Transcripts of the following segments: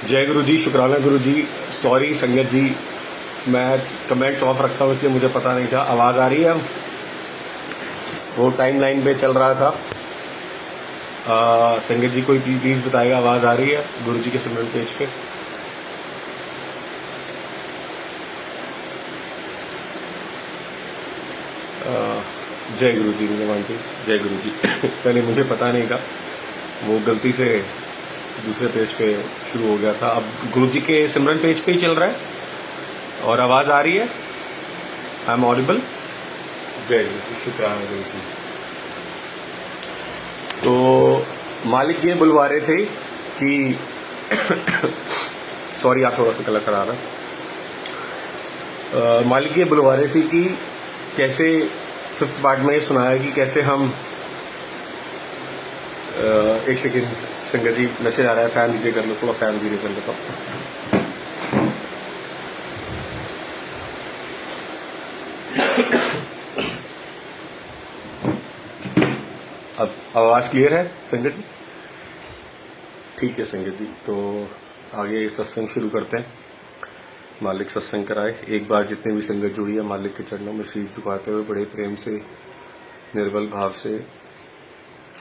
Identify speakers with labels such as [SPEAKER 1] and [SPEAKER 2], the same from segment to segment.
[SPEAKER 1] जय गुरु जी, शुक्राना गुरु जी। सॉरी संगत जी, मैं कमेंट्स ऑफ रखता हूँ इसलिए मुझे पता नहीं था। आवाज़ आ रही है? वो टाइम लाइन पे चल रहा था। संगत जी कोई प्लीज़ बताएगा आवाज़ आ रही है गुरु जी के सिमरन पेज पे? जय गुरु जी नीलम, जय गुरु जी। पहले मुझे पता नहीं था, वो गलती से दूसरे पेज पे शुरू हो गया था। अब गुरु जी के सिमरन पेज पे ही चल रहा है और आवाज़ आ रही है। I am audible? जय गुरु जी, शुक्राना गुरु जी। तो मालिक ये बुलवा रहे थे कि सॉरी आप थोड़ा सा गला करा रहा। मालिक ये बुलवा रहे थे कि कैसे फिफ्थ पार्ट में ये सुनाया कि कैसे हम एक सेकेंड संगत जी, मैसेज आ रहा है, फैन धीरे कर लो, थोड़ा फैन धीरे कर लेता हूँ। अब आवाज़ क्लियर है संगत जी? ठीक है संगत जी, तो आगे सत्संग शुरू करते हैं। मालिक सत्संग कराए। एक बार जितने भी संगत जुड़ी है मालिक के चरणों में शीश झुकाते हुए बड़े प्रेम से निर्बल भाव से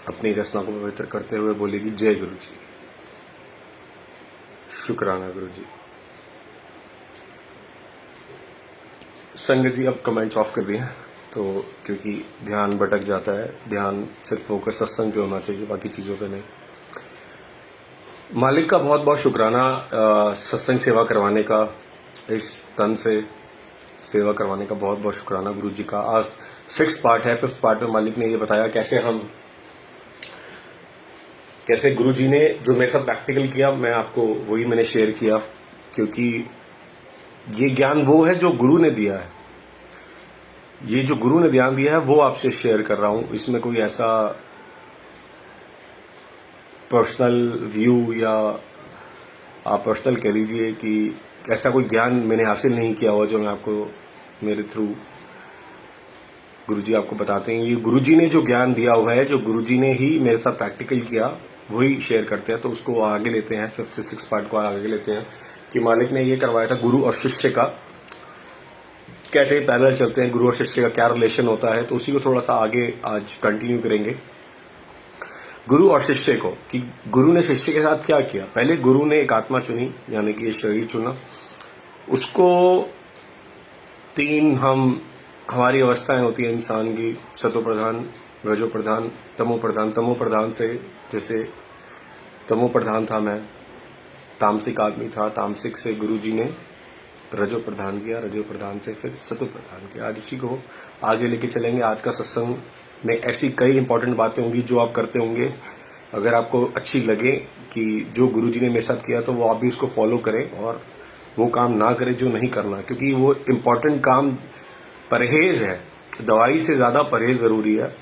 [SPEAKER 1] अपनी रचना को पवित्र करते हुए बोलेगी जय गुरु जी, शुक्राना गुरु जी। संगत जी अब कमेंट्स ऑफ कर दिए हैं, तो क्योंकि ध्यान भटक जाता है, ध्यान सिर्फ फोकस सत्संग पे होना चाहिए, बाकी चीज़ों पे नहीं। मालिक का बहुत बहुत शुक्राना सत्संग सेवा करवाने का, इस तन से सेवा करवाने का बहुत बहुत शुक्राना गुरु जी का। आज 6th पार्ट है। 5th पार्ट में मालिक ने ये बताया कैसे गुरु जी ने जो मेरे साथ प्रैक्टिकल किया, मैं आपको वही मैंने शेयर किया, क्योंकि ये ज्ञान वो है जो गुरु ने दिया है। ये जो गुरु ने ध्यान दिया है वो आपसे शेयर कर रहा हूं। इसमें कोई ऐसा पर्सनल व्यू या आप पर्सनल कह लीजिए कि ऐसा कोई ज्ञान मैंने हासिल नहीं किया हुआ जो मैं आपको मेरे थ्रू गुरुजी आपको बताते हैं। ये गुरुजी ने जो ज्ञान दिया हुआ है, जो गुरुजी ने ही मेरे साथ प्रैक्टिकल किया, वही शेयर करते हैं। तो उसको आगे लेते हैं, 5th से 6th पार्ट को आगे लेते हैं कि मालिक ने ये करवाया था गुरु और शिष्य का, कैसे पैरेलल चलते हैं, गुरु और शिष्य का क्या रिलेशन होता है। तो उसी को थोड़ा सा आगे आज कंटिन्यू करेंगे। गुरु और शिष्य को, कि गुरु ने शिष्य के साथ क्या किया। पहले गुरु ने एक आत्मा चुनी, यानी कि ये शरीर चुना, उसको हमारी अवस्थाएं होती है इंसान की, सतो प्रधान, रजो प्रधान, तमो प्रधान। तमो प्रधान से, जैसे तमो प्रधान था मैं, तामसिक आदमी था, तामसिक से गुरुजी ने रजो प्रधान किया, रजो प्रधान से फिर सतो प्रधान किया। आज उसी को आगे लेके चलेंगे। आज का सत्संग में ऐसी कई इंपॉर्टेंट बातें होंगी जो आप करते होंगे, अगर आपको अच्छी लगे कि जो गुरुजी ने मेरे साथ किया तो वो आप भी उसको फॉलो करें, और वो काम ना करें जो नहीं करना, क्योंकि वो इम्पोर्टेंट काम परहेज है। दवाई से ज्यादा परहेज जरूरी है।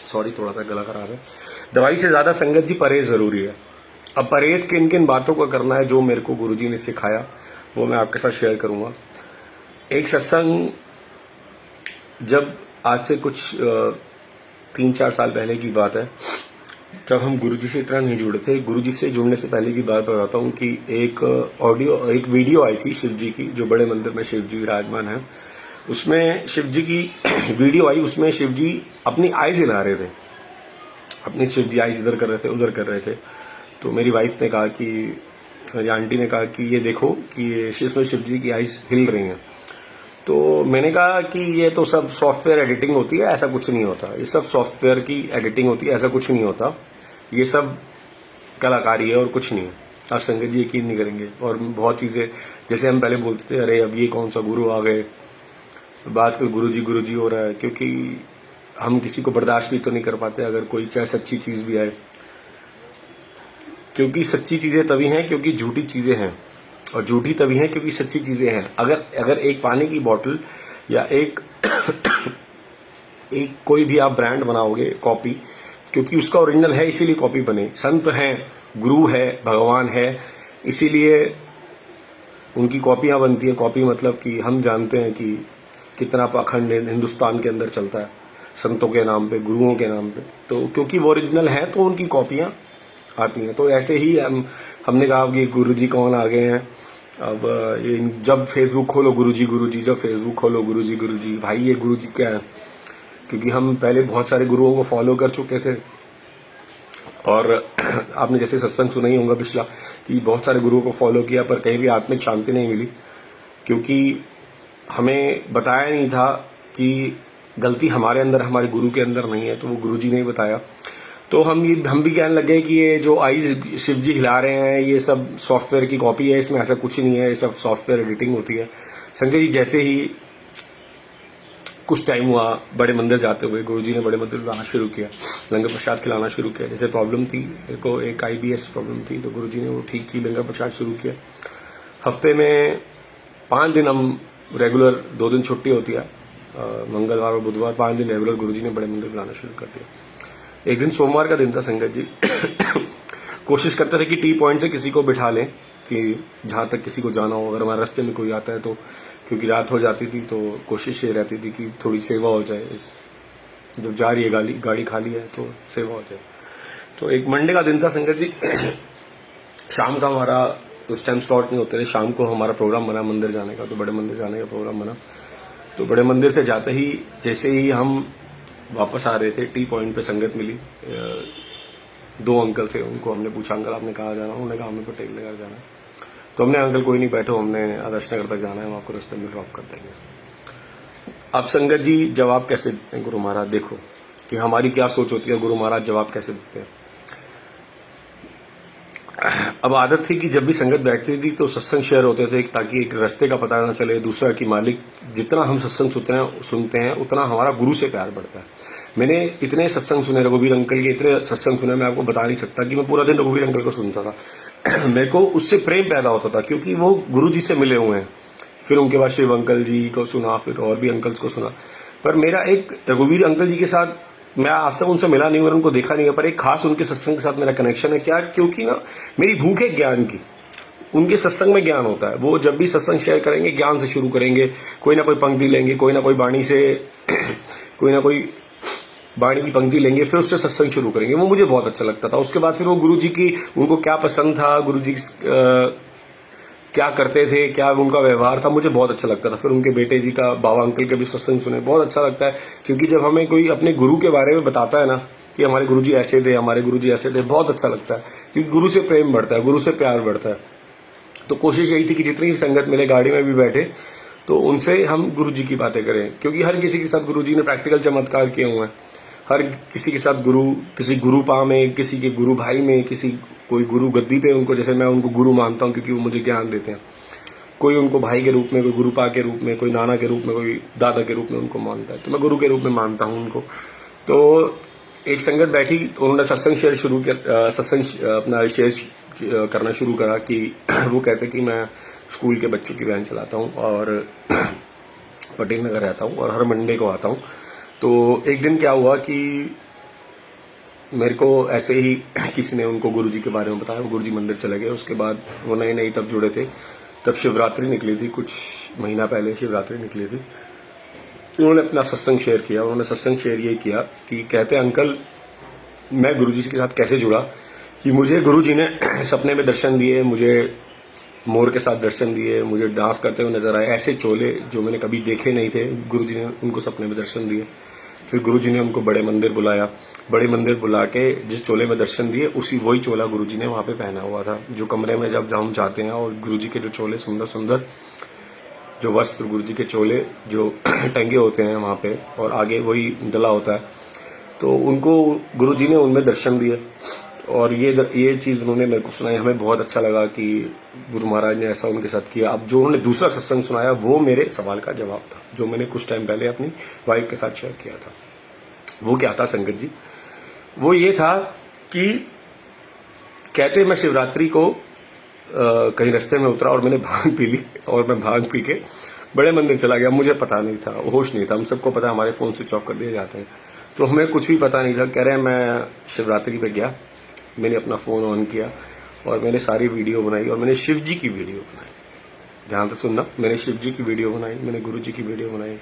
[SPEAKER 1] सॉरी थोड़ा सा गला खराब है। दवाई से ज्यादा संगत जी परहेज जरूरी है। अब परहेज किन किन बातों का करना है जो मेरे को गुरुजी ने सिखाया, वो मैं आपके साथ शेयर करूंगा। एक सत्संग, जब आज से कुछ 3-4 साल पहले की बात है, जब हम गुरुजी से इतना नहीं जुड़े थे। गुरुजी से जुड़ने से पहले की बात बताता हूँ कि एक वीडियो आई थी शिव जी की, जो बड़े मंदिर में शिव जी विराजमान है, उसमें शिव जी की वीडियो आई। उसमें शिव जी अपनी आईज हिला रहे थे, अपनी शिव जी आईज इधर कर रहे थे, उधर कर रहे थे। तो मेरी वाइफ ने कहा कि, मेरी आंटी ने कहा कि ये देखो कि ये शिव जी की आईज हिल रही हैं। तो मैंने कहा कि ये तो सब सॉफ्टवेयर एडिटिंग होती है, ऐसा कुछ नहीं होता। ये सब सॉफ्टवेयर की एडिटिंग होती है, ऐसा कुछ नहीं होता। ये सब कलाकारी है और कुछ नहीं है। आज संगत जी यकीन नहीं करेंगे। और बहुत चीजें, जैसे हम पहले बोलते थे, अरे अब ये कौन सा गुरु आ गए, आजकल गुरु जी हो रहा है, क्योंकि हम किसी को बर्दाश्त भी तो नहीं कर पाते अगर कोई चाहे सच्ची चीज भी आए। क्योंकि सच्ची चीजें तभी हैं क्योंकि झूठी चीजें हैं, और झूठी तभी हैं क्योंकि सच्ची चीजें हैं। अगर एक पानी की बोतल या एक कोई भी आप ब्रांड बनाओगे, कॉपी, क्योंकि उसका ओरिजिनल है इसीलिए कॉपी बने। संत हैं, गुरु है, भगवान है, इसीलिए उनकी कॉपियां बनती है। कॉपी मतलब कि हम जानते हैं कि कितना पाखंड हिंदुस्तान के अंदर चलता है संतों के नाम पे, गुरुओं के नाम पे। तो क्योंकि वो ओरिजिनल है तो उनकी कॉपियां आती हैं। तो ऐसे ही हमने कहा कि गुरुजी कौन आ गए हैं। अब जब फेसबुक खोलो गुरुजी गुरुजी, जब फेसबुक खोलो गुरुजी गुरुजी, भाई ये गुरुजी क्या है? क्योंकि हम पहले बहुत सारे गुरुओं को फॉलो कर चुके थे, और आपने जैसे सत्संग सुना ही होगा पिछला कि बहुत सारे गुरुओं को फॉलो किया, पर कहीं भी आत्मिक शांति नहीं मिली, क्योंकि हमें बताया नहीं था कि गलती हमारे अंदर, हमारे गुरु के अंदर नहीं है। तो वो गुरुजी ने बताया। तो हम भी कहने लगे कि ये जो आईज शिव जी हिला रहे हैं ये सब सॉफ्टवेयर की कॉपी है, इसमें ऐसा कुछ नहीं है, ये सब सॉफ्टवेयर एडिटिंग होती है। संजय जी जैसे ही कुछ टाइम हुआ, बड़े मंदिर जाते हुए गुरुजी ने बड़े मंदिर लाना शुरू किया, लंगर प्रसाद खिलाना शुरू किया। जैसे प्रॉब्लम थी को, एक IBS प्रॉब्लम थी, तो गुरुजी ने वो ठीक की, लंगर प्रसाद शुरू किया। हफ्ते में 5 दिन हम रेगुलर, 2 दिन छुट्टी होती है, मंगलवार और बुधवार, 5 दिन रेगुलर गुरुजी ने बड़े मंदिर बुलाना शुरू कर दिया। एक दिन सोमवार का दिन था संगत जी। कोशिश करते थे कि टी पॉइंट से किसी को बिठा लें, कि जहां तक किसी को जाना हो, अगर हमारे रास्ते में कोई आता है तो, क्योंकि रात हो जाती थी तो कोशिश ये रहती थी कि थोड़ी सेवा हो जाए, जब जा रही है गाड़ी खाली है तो सेवा हो जाए। तो एक मंडे का दिन था संगत जी। शाम का हमारा उस टाइम स्लॉट नहीं होते थे, शाम को हमारा प्रोग्राम बना मंदिर जाने का, तो बड़े मंदिर जाने का प्रोग्राम बना। तो बड़े मंदिर से जाते ही जैसे ही हम वापस आ रहे थे, टी पॉइंट पे संगत मिली। 2 अंकल थे, उनको हमने पूछा अंकल आपने कहाँ जाना? उन्होंने कहा हमें पटेल नगर जाना है। तो हमने अंकल कोई नहीं बैठो, हमने आदर्श नगर तक जाना है, हम आपको रास्ते में ड्रॉप कर देंगे। अब संगत जी जवाब कैसे देते हैं गुरु महाराज? देखो कि हमारी क्या सोच होती है, गुरु महाराज जवाब कैसे देते हैं। अब आदत थी कि जब भी संगत बैठती थी तो सत्संग शेयर होते थे, ताकि एक रास्ते का पता ना चले, दूसरा कि मालिक जितना हम सत्संग सुनते हैं उतना हमारा गुरु से प्यार बढ़ता है। मैंने इतने सत्संग सुने, रघुवीर अंकल के इतने सत्संग सुने, मैं आपको बता नहीं सकता कि मैं पूरा दिन रघुवीर अंकल को सुनता था। मेरे को उससे प्रेम पैदा होता था, क्योंकि वो गुरु जी से मिले हुए हैं। फिर उनके बाद शिव अंकल जी को सुना, फिर और भी अंकल्स को सुना, पर मेरा एक रघुवीर अंकल जी के साथ, मैं आज तक उनसे मिला नहीं, मैंने उनको देखा नहीं है, पर एक खास उनके सत्संग के साथ मेरा कनेक्शन है। क्या? क्योंकि ना मेरी भूख है ज्ञान की, उनके सत्संग में ज्ञान होता है। वो जब भी सत्संग शेयर करेंगे ज्ञान से शुरू करेंगे, कोई ना कोई पंक्ति लेंगे, कोई ना कोई बाणी से कोई ना कोई बाणी की पंक्ति लेंगे, फिर उससे सत्संग शुरू करेंगे। वो मुझे बहुत अच्छा लगता था। उसके बाद फिर वो गुरु जी की, उनको क्या पसंद था, गुरु जी क्या करते थे, क्या उनका व्यवहार था, मुझे बहुत अच्छा लगता था। फिर उनके बेटे जी का, बाबा अंकल के भी सत्संग सुने, बहुत अच्छा लगता है। क्योंकि जब हमें कोई अपने गुरु के बारे में बताता है ना कि हमारे गुरु जी ऐसे थे, हमारे गुरु जी ऐसे थे, बहुत अच्छा लगता है। क्योंकि गुरु से प्रेम बढ़ता है, गुरु से प्यार बढ़ता है। तो कोशिश यही थी कि जितनी भी संगत मिले, गाड़ी में भी बैठे तो उनसे हम गुरु जी की बातें करें, क्योंकि हर किसी के साथ गुरु जी ने प्रैक्टिकल चमत्कार किए हुए हैं। हर किसी के साथ गुरु, किसी गुरु पा में, किसी के गुरु भाई में, किसी कोई गुरु गद्दी पे, उनको जैसे मैं उनको गुरु मानता हूँ क्योंकि वो मुझे ज्ञान देते हैं। कोई उनको भाई के रूप में, कोई गुरुपा के रूप में, कोई नाना के रूप में, कोई दादा के रूप में उनको मानता है। तो मैं गुरु के रूप में मानता हूँ उनको। तो एक संगत बैठी, उन्होंने सत्संग शेयर शुरू किया, सत्संग अपना शेयर करना शुरू करा कि वो कहते कि मैं स्कूल के बच्चों की वैन चलाता हूँ और पटेल नगर रहता हूँ और हर मंडे को आता हूँ। तो एक दिन क्या हुआ कि मेरे को ऐसे ही किसी ने उनको गुरुजी के बारे में बताया, वो गुरुजी मंदिर चले गए। उसके बाद वो नए तब जुड़े थे, तब शिवरात्रि निकली थी, कुछ महीना पहले शिवरात्रि निकली थी। उन्होंने अपना सत्संग शेयर किया। उन्होंने सत्संग शेयर ये किया कि कहते अंकल मैं गुरुजी के साथ कैसे जुड़ा, कि मुझे गुरुजी ने सपने में दर्शन दिए, मुझे मोर के साथ दर्शन दिए, मुझे डांस करते हुए नजर आए, ऐसे चोले जो मैंने कभी देखे नहीं थे, गुरुजी ने उनको सपने में दर्शन दिए। फिर गुरुजी ने उनको बड़े मंदिर बुलाया, बड़े मंदिर बुला के जिस चोले में दर्शन दिए उसी वही चोला गुरुजी ने वहां पे पहना हुआ था। जो कमरे में जब हम जाते हैं और गुरुजी के जो चोले सुंदर सुंदर जो वस्त्र, गुरुजी के चोले जो टंगे होते हैं वहां पे और आगे वही डला होता है, तो उनको गुरुजी ने उनमें दर्शन दिए। और ये चीज उन्होंने मेरे को सुनाई, हमें बहुत अच्छा लगा कि गुरु महाराज ने ऐसा उनके साथ किया। अब जो उन्होंने दूसरा सत्संग सुनाया वो मेरे सवाल का जवाब था, जो मैंने कुछ टाइम पहले अपनी वाइफ के साथ शेयर किया था। वो क्या था संगत जी? वो ये था कि कहते मैं शिवरात्रि को कहीं रास्ते में उतरा और मैंने भांग पी ली और मैं भांग पी के बड़े मंदिर चला गया। मुझे पता नहीं था, होश नहीं था। हम सबको पता है हमारे फोन स्विच ऑफ कर दिए जाते हैं, तो हमें कुछ भी पता नहीं था। कह रहे हैं मैं शिवरात्रि पे गया, मैंने अपना फोन ऑन किया और मैंने सारी वीडियो बनाई और मैंने शिव जी की वीडियो बनाई। ध्यान से सुनना, मैंने शिव जी की वीडियो बनाई, मैंने गुरु जी की वीडियो बनाई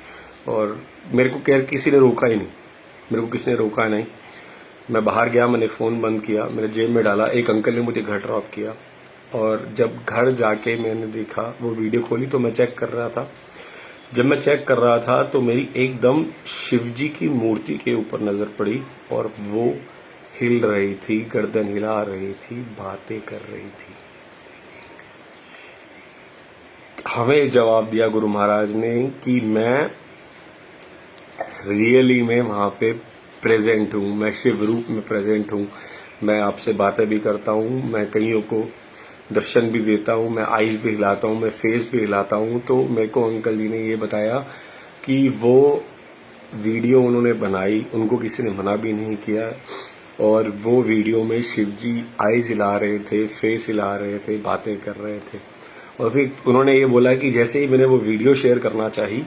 [SPEAKER 1] और मेरे को किसी ने रोका ही नहीं, मेरे को किसी ने रोका नहीं। मैं बाहर गया, मैंने फ़ोन बंद किया, मैंने जेब में डाला। एक अंकल ने मुझे घर ड्रॉप किया और जब घर जाके मैंने देखा, वो वीडियो खोली तो मैं चेक कर रहा था। जब मैं चेक कर रहा था तो मेरी एकदम शिवजी की मूर्ति के ऊपर नज़र पड़ी और वो हिल रही थी, गर्दन हिला रही थी, बातें कर रही थी। हमें जवाब दिया गुरु महाराज ने कि मैं रियली में वहाँ पे प्रेजेंट हूँ, मैं शिव रूप में प्रेजेंट हूँ, मैं आपसे बातें भी करता हूँ, मैं कईयों को दर्शन भी देता हूँ, मैं आईज भी हिलाता हूँ, मैं फेस भी हिलाता हूँ। तो मेरे को अंकल जी ने ये बताया कि वो वीडियो उन्होंने बनाई, उनको किसी ने मना भी नहीं किया और वो वीडियो में शिव जी आईज हिला रहे थे, फेस हिला रहे थे, बातें कर रहे थे। और फिर उन्होंने ये बोला कि जैसे ही मैंने वो वीडियो शेयर करना चाही,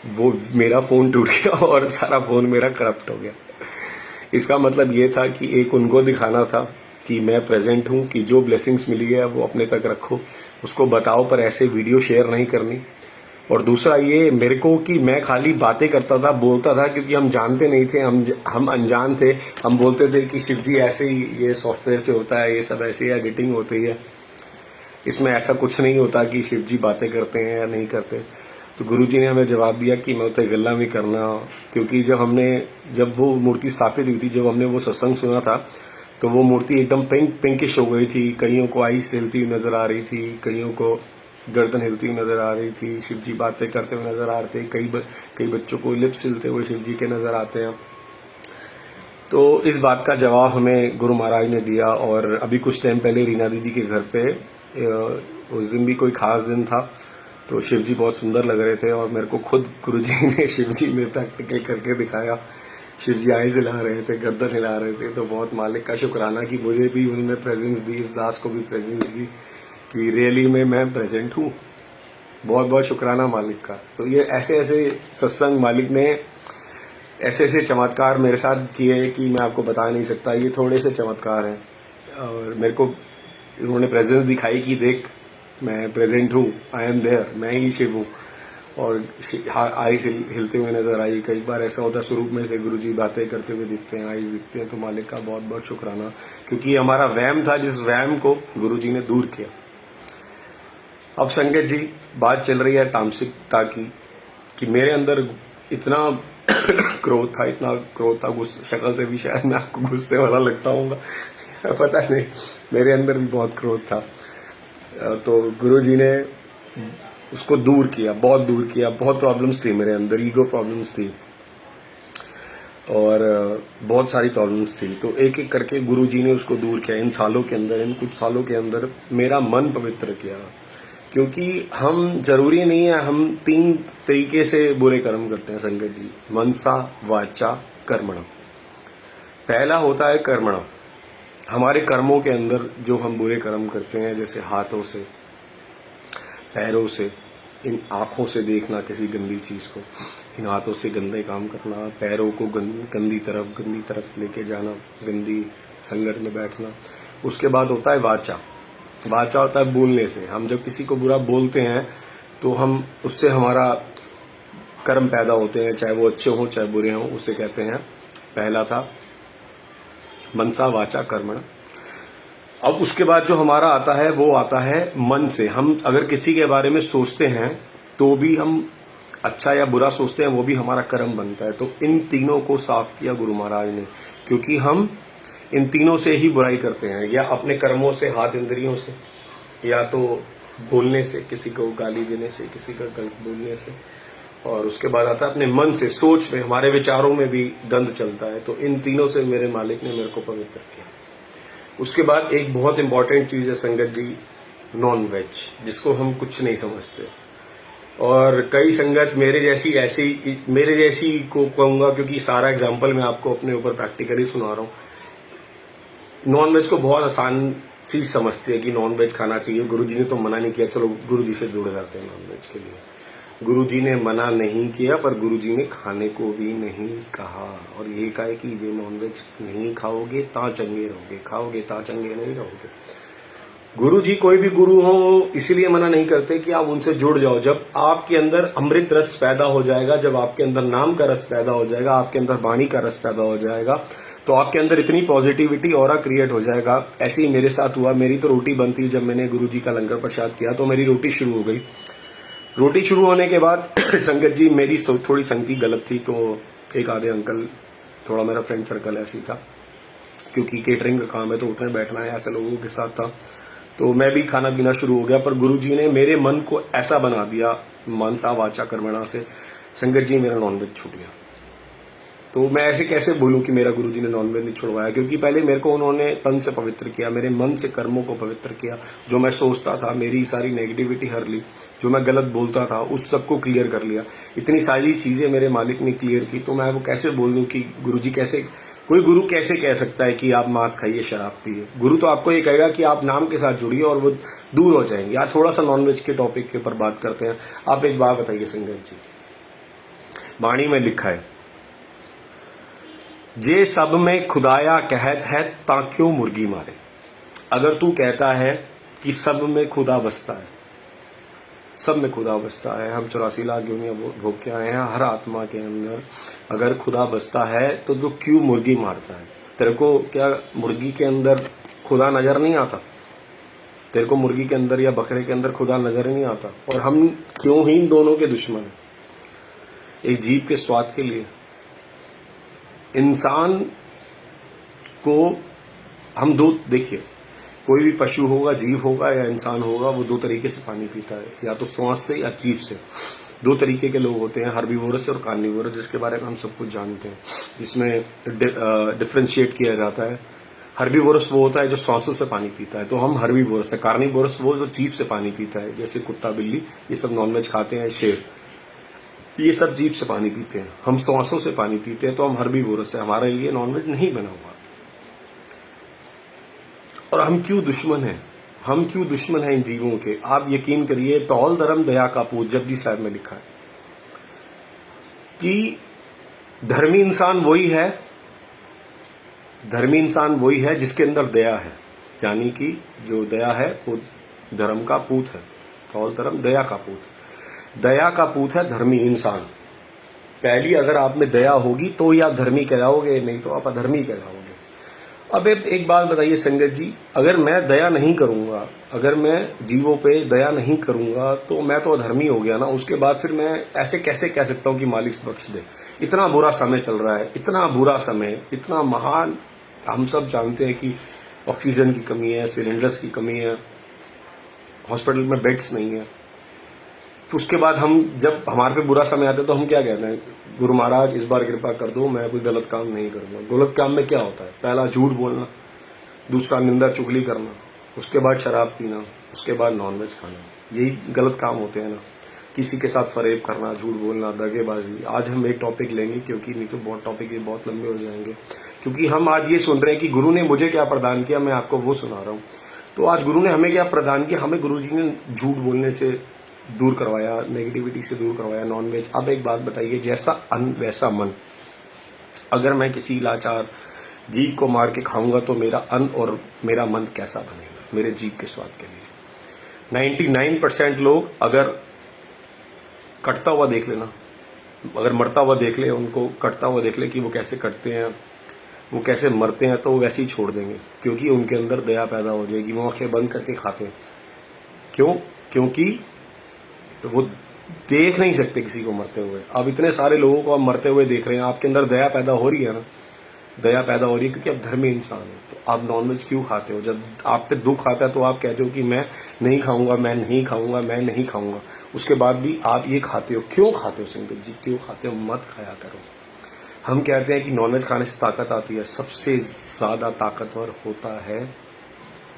[SPEAKER 1] वो मेरा फ़ोन टूट गया और सारा फ़ोन मेरा करप्ट हो गया। इसका मतलब ये था कि एक उनको दिखाना था कि मैं प्रेजेंट हूँ, कि जो ब्लेसिंग्स मिली है वो अपने तक रखो, उसको बताओ, पर ऐसे वीडियो शेयर नहीं करनी। और दूसरा ये मेरे को कि मैं खाली बातें करता था, बोलता था, क्योंकि हम जानते नहीं थे, हम अनजान थे। हम बोलते थे कि शिव जी ऐसे ही, ये सॉफ्टवेयर से होता है, ये सब ऐसे एडिटिंग होती है, इसमें ऐसा कुछ नहीं होता कि शिव जी बातें करते हैं या नहीं करते। तो गुरुजी ने हमें जवाब दिया कि मैं उते गल्ला भी करना, क्योंकि जब वो मूर्ति स्थापित हुई थी, जब हमने वो सत्संग सुना था, तो वो मूर्ति एकदम पिंकिश हो गई थी। कईयों को आईज हिलती हुई नजर आ रही थी, कईयों को गर्दन हिलती हुई नजर आ रही थी, शिव जी बातें करते हुए नजर आ रहे थे, कई बच्चों को लिप्स हिलते हुए शिव जी के नजर आते हैं। तो इस बात का जवाब हमें गुरु महाराज ने दिया। और अभी कुछ टाइम पहले रीना दीदी के घर पे, उस दिन भी कोई खास दिन था, तो शिव जी बहुत सुंदर लग रहे थे और मेरे को खुद गुरुजी ने शिव जी में प्रैक्टिकल करके दिखाया। शिव जी आईज हिला रहे थे, गर्दन हिला रहे थे। तो बहुत मालिक का शुक्राना कि मुझे भी उन्होंने प्रेजेंस दी, इस दास को भी प्रेजेंस दी कि रियली में मैं प्रेजेंट हूँ। बहुत बहुत शुक्राना मालिक का। तो ये ऐसे ऐसे सत्संग मालिक ने ऐसे ऐसे चमत्कार मेरे साथ किए कि मैं आपको बता नहीं सकता। ये थोड़े से चमत्कार हैं और मेरे को उन्होंने प्रेजेंस दिखाई कि देख, मैं प्रेजेंट हूँ, आई एम देयर, मैं ही शिव हूँ। और आईज हिलते हुए नजर आई। कई बार ऐसा होता है स्वरूप में से गुरुजी बातें करते हुए दिखते हैं, आईज दिखते हैं। तो मालिक का बहुत बहुत शुक्राना, क्योंकि हमारा वहम था, जिस वहम को गुरुजी ने दूर किया। अब संगत जी, बात चल रही है तामसिकता की, कि मेरे अंदर इतना क्रोध था, इतना क्रोध था, शक्ल से भी शायद मैं आपको गुस्से वाला लगता हूँ, पता नहीं, मेरे अंदर भी बहुत क्रोध था। तो गुरुजी ने उसको दूर किया, बहुत दूर किया। बहुत प्रॉब्लम्स थी मेरे अंदर, ईगो प्रॉब्लम्स थी और बहुत सारी प्रॉब्लम्स थी। तो एक एक करके गुरुजी ने उसको दूर किया। इन सालों के अंदर, इन कुछ सालों के अंदर मेरा मन पवित्र किया। क्योंकि हम, जरूरी नहीं है, हम 3 तरीके से बुरे कर्म करते हैं संगत जी, मनसा, वाचा, कर्मणा। पहला होता है कर्मणा। हमारे कर्मों के अंदर जो हम बुरे कर्म करते हैं, जैसे हाथों से, पैरों से, इन आंखों से देखना किसी गंदी चीज को, इन हाथों से गंदे काम करना, पैरों को गंदी तरफ लेके जाना, गंदी संगत में बैठना। उसके बाद होता है वाचा। वाचा होता है बोलने से। हम जब किसी को बुरा बोलते हैं तो हम उससे हमारा कर्म पैदा होते हैं, चाहे वो अच्छे हों चाहे बुरे हों, उसे कहते हैं। पहला था मनसा, वाचा, कर्मण। अब उसके बाद जो हमारा आता है वो आता है मन से। हम अगर किसी के बारे में सोचते हैं तो भी हम अच्छा या बुरा सोचते हैं, वो भी हमारा कर्म बनता है। तो इन तीनों को साफ किया गुरु महाराज ने, क्योंकि हम इन तीनों से ही बुराई करते हैं, या अपने कर्मों से, हाथ इंद्रियों से, या तो बोलने से, किसी को गाली देने से, किसी का गलत बोलने से, और उसके बाद आता है अपने मन से, सोच में, हमारे विचारों में भी गंद चलता है। तो इन तीनों से मेरे मालिक ने मेरे को पवित्र किया। उसके बाद एक बहुत इंपॉर्टेंट चीज है संगत जी, नॉन वेज, जिसको हम कुछ नहीं समझते। और कई संगत मेरे जैसी को कहूंगा, क्योंकि सारा एग्जाम्पल मैं आपको अपने ऊपर प्रैक्टिकली सुना रहा हूँ। नॉन वेज को बहुत आसान चीज समझती है कि नॉन वेज खाना चाहिए, गुरुजी ने तो मना नहीं किया, चलो गुरुजी से जुड़ जाते हैं नॉन वेज के लिए। गुरुजी ने मना नहीं किया, पर गुरुजी ने खाने को भी नहीं कहा, और ये कहा कि ये नॉन वेज नहीं खाओगे ता चंगे रहोगे, खाओगे ता चंगे नहीं रहोगे। गुरुजी, कोई भी गुरु हो, इसलिए मना नहीं करते कि आप उनसे जुड़ जाओ। जब आपके अंदर अमृत रस पैदा हो जाएगा, जब आपके अंदर नाम का रस पैदा हो जाएगा, आपके अंदर वाणी का रस पैदा हो जाएगा, तो आपके अंदर इतनी पॉजिटिविटी ऑरा क्रिएट हो जाएगा। ऐसे ही मेरे साथ हुआ। मेरी तो रोटी बनती, जब मैंने गुरुजी का लंगर प्रसाद किया तो मेरी रोटी शुरू हो गई। रोटी शुरू होने के बाद संगत जी मेरी थोड़ी संगति गलत थी, तो एक आधे अंकल, थोड़ा मेरा फ्रेंड सर्कल ऐसी था, क्योंकि केटरिंग का काम है तो उठने बैठना है, ऐसे लोगों के साथ था। तो मैं भी खाना पीना शुरू हो गया, पर गुरुजी ने मेरे मन को ऐसा बना दिया, मनसा वाचा कर्मणा से, संगत जी मेरा नॉनवेज छूट गया। तो मैं ऐसे कैसे बोलूं कि मेरा गुरुजी ने नॉनवेज नहीं छुड़वाया, क्योंकि पहले मेरे को उन्होंने तन से पवित्र किया, मेरे मन से कर्मों को पवित्र किया। जो मैं सोचता था, मेरी सारी नेगेटिविटी हर ली, जो मैं गलत बोलता था उस सबको क्लियर कर लिया। इतनी सारी चीजें मेरे मालिक ने क्लियर की, तो मैं वो कैसे बोल दूं कि गुरुजी कैसे, कोई गुरु कैसे कह सकता है कि आप मांस खाइए, शराब पिए। गुरु तो आपको ये कहेगा कि आप नाम के साथ जुड़िए और वो दूर हो जाएंगे। आज थोड़ा सा नॉनवेज के टॉपिक के ऊपर बात करते हैं। आप एक बात बताइए संगत जी, वाणी में लिखा है, जे सब में खुदाया कहत है ता क्यों मुर्गी मारे। अगर तू कहता है कि सब में खुदा बसता है, सब में खुदा बसता है, हम 84 लाख योनियां भोग के आए हैं, हर आत्मा के अंदर अगर खुदा बसता है तो तू क्यों मुर्गी मारता है। तेरे को क्या मुर्गी के अंदर खुदा नजर नहीं आता? तेरे को मुर्गी के अंदर या बकरे के अंदर खुदा नजर नहीं आता? और हम क्यों ही इन दोनों के दुश्मन हैं, एक जीव के स्वाद के लिए। इंसान को हम दो, देखिए कोई भी पशु होगा, जीव होगा या इंसान होगा, वो दो तरीके से पानी पीता है, या तो श्वास से या जीभ से। दो तरीके के लोग होते हैं, हर्बीवोरस और कार्निवोरस, जिसके बारे में हम सब कुछ जानते हैं, जिसमें डिफ्रेंशिएट किया जाता है। हर्बीवोरस वो होता है जो श्वासों से पानी पीता है, तो हम हर्बीवोरस है। कार्निवोरस वो जो जीभ से पानी पीता है, जैसे कुत्ता, बिल्ली, ये सब नॉनवेज खाते हैं, शेर, ये सब जीभ से पानी पीते हैं। हम श्वासों से पानी पीते हैं, तो हम हर्बीवोरस है, हमारे लिए नॉनवेज नहीं बना हुआ। और हम क्यों दुश्मन हैं, हम क्यों दुश्मन हैं इन जीवों के? आप यकीन करिए, तौल धर्म दया का पूत, जपजी साहब में लिखा है कि धर्मी इंसान वही है, धर्मी इंसान वही है जिसके अंदर दया है। यानी कि जो दया है वो धर्म का पूत है। तौल धर्म दया का पूत, दया का पूत है धर्मी इंसान। पहली अगर आप में दया होगी तो ही आप धर्मी कहलाओगे, नहीं तो आप अधर्मी कहलाओगे। अब एक बात बताइए संगत जी, अगर मैं दया नहीं करूंगा, अगर मैं जीवों पे दया नहीं करूंगा, तो मैं तो अधर्मी हो गया ना। उसके बाद फिर मैं ऐसे कैसे कह सकता हूं कि मालिक बख्श दे? इतना बुरा समय चल रहा है, इतना बुरा समय, इतना महान। हम सब जानते हैं कि ऑक्सीजन की कमी है, सिलेंडर्स की कमी है, हॉस्पिटल में बेड्स नहीं है। उसके बाद हम जब हमारे पे बुरा समय आता है तो हम क्या कहते हैं, गुरु महाराज इस बार कृपा कर दो, मैं कोई गलत काम नहीं करूंगा। गलत काम में क्या होता है? पहला झूठ बोलना, दूसरा निंदा चुगली करना, उसके बाद शराब पीना, उसके बाद नॉनवेज खाना। यही गलत काम होते हैं ना। किसी के साथ फरेब करना, झूठ बोलना, दगेबाजी। आज हम एक टॉपिक लेंगे, क्योंकि नहीं तो बहुत टॉपिक ये बहुत लंबे हो जाएंगे। क्योंकि हम आज ये सुन रहे हैं कि गुरु ने मुझे क्या प्रदान किया, मैं आपको वो सुना रहा हूँ। तो आज गुरु ने हमें क्या प्रदान किया? हमें गुरु जी ने झूठ बोलने से दूर करवाया, नेगेटिविटी से दूर करवाया, नॉनवेज। अब एक बात बताइए, जैसा अन्न वैसा मन। अगर मैं किसी लाचार जीव को मार के खाऊंगा तो मेरा अन्न और मेरा मन कैसा बनेगा मेरे जीव के स्वाद के लिए? 99% लोग अगर कटता हुआ देख लेना, अगर मरता हुआ देख ले, उनको कटता हुआ देख ले कि वो कैसे कटते हैं, वो कैसे मरते हैं, तो वो वैसे ही छोड़ देंगे, क्योंकि उनके अंदर दया पैदा हो जाएगी। वो आंखें बंद करके खाते हैं। क्यों? क्योंकि तो वो देख नहीं सकते किसी को मरते हुए। अब इतने सारे लोगों को आप मरते हुए देख रहे हैं, आपके अंदर दया पैदा हो रही है ना, दया पैदा हो रही है, क्योंकि आप धर्मी इंसान हो। तो आप नॉनवेज क्यों खाते हो? जब आप पे दुख आता है तो आप कहते हो कि मैं नहीं खाऊंगा, मैं नहीं खाऊंगा, मैं नहीं खाऊंगा। उसके बाद भी आप ये खाते हो। क्यों खाते हो संगत जी, क्यों खाते हो? मत खाया करो। हम कहते हैं कि नॉनवेज खाने से ताकत आती है। सबसे ज्यादा ताकतवर होता है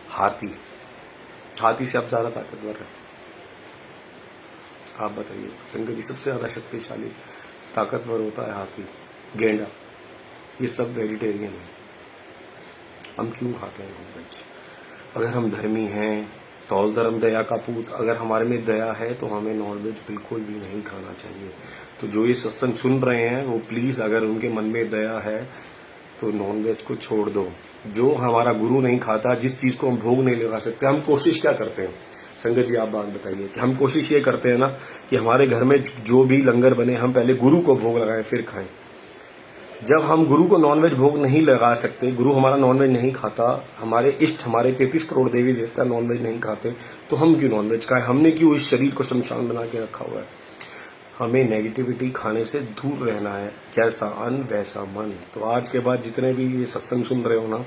[SPEAKER 1] हाथी। हाथी से आप ज्यादा ताकतवर है। आप बताइए संगत जी, सबसे ज्यादा शक्तिशाली ताकतवर होता है हाथी, गेंडा। ये सब वेजिटेरियन है। हम क्यों खाते हैं नॉनवेज? अगर हम धर्मी हैं, तौल धर्म दया का पूत, अगर हमारे में दया है तो हमें नॉनवेज बिल्कुल भी नहीं खाना चाहिए। तो जो ये सत्संग सुन रहे हैं वो प्लीज, अगर उनके मन में दया है तो नॉनवेज को छोड़ दो। जो हमारा गुरु नहीं खाता, जिस चीज को हम भोग नहीं लगा सकते, हम कोशिश क्या करते हैं संगत जी? आप बात बताइए कि हम कोशिश ये करते हैं ना कि हमारे घर में जो भी लंगर बने, हम पहले गुरु को भोग लगाएं फिर खाएं। जब हम गुरु को नॉनवेज भोग नहीं लगा सकते, गुरु हमारा नॉनवेज नहीं खाता, हमारे इष्ट, हमारे 33 करोड़ देवी देवता नॉनवेज नहीं खाते, तो हम क्यों नॉनवेज खाएं? हमने क्यों इस शरीर को शमशान बना के रखा हुआ है? हमें नेगेटिविटी खाने से दूर रहना है, जैसा अन्न वैसा मन। तो आज के बाद जितने भी ये सत्संग सुन रहे हो ना,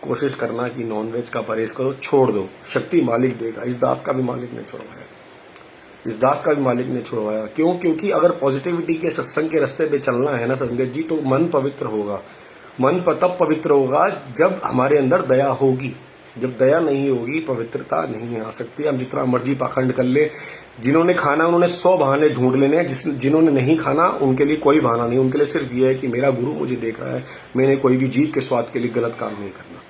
[SPEAKER 1] कोशिश करना कि नॉनवेज का परहेज करो, छोड़ दो। शक्ति मालिक देगा। इस दास का भी मालिक ने छुड़वाया, इस दास का भी मालिक ने छुड़वाया। क्यों? क्योंकि अगर पॉजिटिविटी के सत्संग के रास्ते पे चलना है ना संगत जी, तो मन पवित्र होगा। मन तब पवित्र होगा जब हमारे अंदर दया होगी। जब दया नहीं होगी, पवित्रता नहीं आ सकती। हम जितना मर्जी पाखंड कर ले, जिन्होंने खाना उन्होंने 100 बहाने ढूंढ लेने हैं, जिन्होंने नहीं खाना उनके लिए कोई बहाना नहीं। उनके लिए सिर्फ ये है कि मेरा गुरु मुझे देख रहा है, मैंने कोई भी जीव के स्वाद के लिए गलत काम नहीं करना।